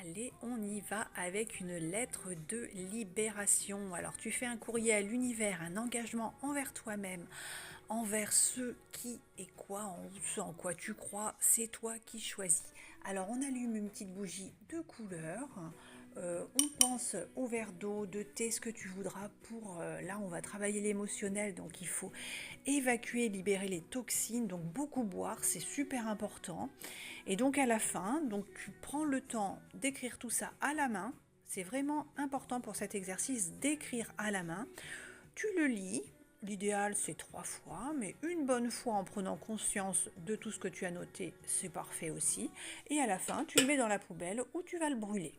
Allez, on y va avec une lettre de libération. Alors, tu fais un courrier à l'univers, un engagement envers toi-même, envers ce qui et quoi, en quoi tu crois, c'est toi qui choisis. Alors, on allume une petite bougie de couleur. On pense au verre d'eau, de thé, ce que tu voudras pour... là, on va travailler l'émotionnel, donc il faut évacuer, libérer les toxines, donc beaucoup boire, c'est super important. Et donc à la fin, donc tu prends le temps d'écrire tout ça à la main. C'est vraiment important pour cet exercice d'écrire à la main. Tu le lis. L'idéal, c'est 3 fois, mais une bonne fois en prenant conscience de tout ce que tu as noté, c'est parfait aussi. Et à la fin, tu le mets dans la poubelle ou tu vas le brûler.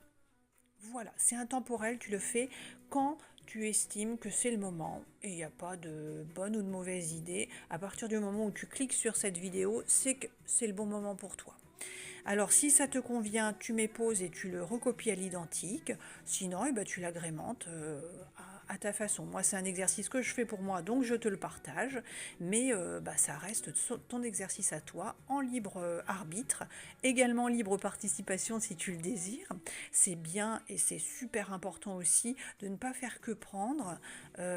Voilà, c'est intemporel, tu le fais quand tu estimes que c'est le moment et il n'y a pas de bonne ou de mauvaise idée. À partir du moment où tu cliques sur cette vidéo, c'est que c'est le bon moment pour toi. Alors si ça te convient, tu mets pause et tu le recopies à l'identique. Sinon, tu l'agrémentes à ta façon. Moi, c'est un exercice que je fais pour moi, donc je te le partage. Mais ça reste ton exercice à toi, en libre arbitre, également libre participation si tu le désires. C'est bien et c'est super important aussi de ne pas faire que prendre.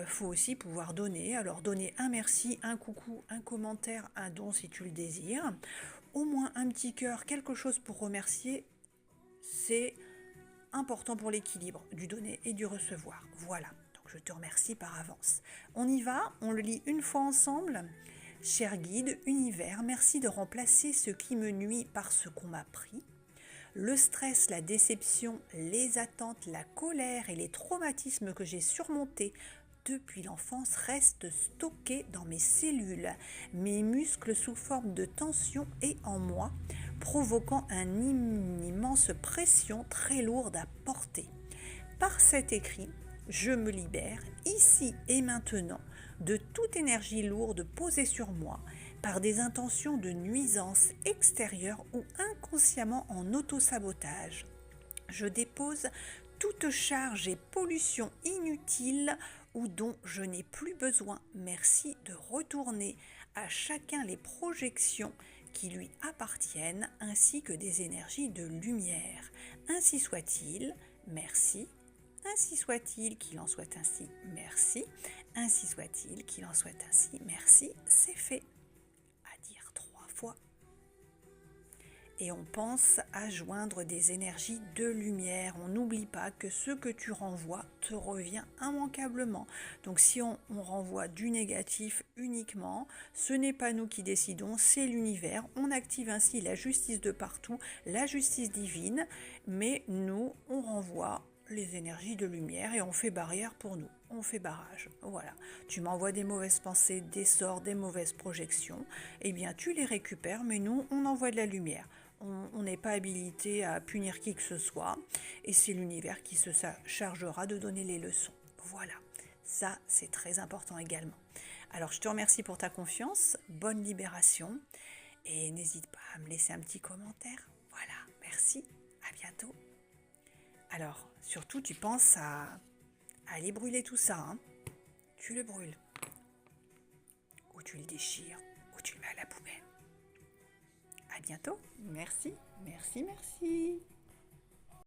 Faut aussi pouvoir donner. Alors donner un merci, un coucou, un commentaire, un don si tu le désires. Au moins un petit cœur, quelque chose pour remercier, c'est important pour l'équilibre du donner et du recevoir. Voilà, donc je te remercie par avance. On y va, on le lit une fois ensemble. Cher guide, univers, merci de remplacer ce qui me nuit par ce qu'on m'a pris. Le stress, la déception, les attentes, la colère et les traumatismes que j'ai surmontés depuis l'enfance restent stockés dans mes cellules, mes muscles sous forme de tension et en moi, provoquant une immense pression très lourde à porter. Par cet écrit, je me libère, ici et maintenant, de toute énergie lourde posée sur moi par des intentions de nuisance extérieure ou inconsciemment en autosabotage. Je dépose toute charge et pollution inutile ou dont je n'ai plus besoin. Merci de retourner à chacun les projections qui lui appartiennent ainsi que des énergies de lumière. Ainsi soit-il, merci. Ainsi soit-il, qu'il en soit ainsi, merci. Ainsi soit-il, qu'il en soit ainsi, merci. C'est fait. À dire 3 fois. Et on pense à joindre des énergies de lumière. On n'oublie pas que ce que tu renvoies te revient immanquablement. Donc si on renvoie du négatif uniquement, ce n'est pas nous qui décidons, c'est l'univers. On active ainsi la justice de partout, la justice divine, mais nous, on renvoie les énergies de lumière et on fait barrière pour nous. On fait barrage. Voilà. Tu m'envoies des mauvaises pensées, des sorts, des mauvaises projections. Eh bien, tu les récupères, mais nous, on envoie de la lumière. On n'est pas habilité à punir qui que ce soit. Et c'est l'univers qui se chargera de donner les leçons. Voilà. Ça, c'est très important également. Alors, je te remercie pour ta confiance. Bonne libération. Et n'hésite pas à me laisser un petit commentaire. Voilà. Merci. À bientôt. Alors, surtout, tu penses à aller brûler tout ça. Hein. Tu le brûles. Ou tu le déchires. Ou tu le mets à la poubelle. À bientôt. Merci, merci, merci.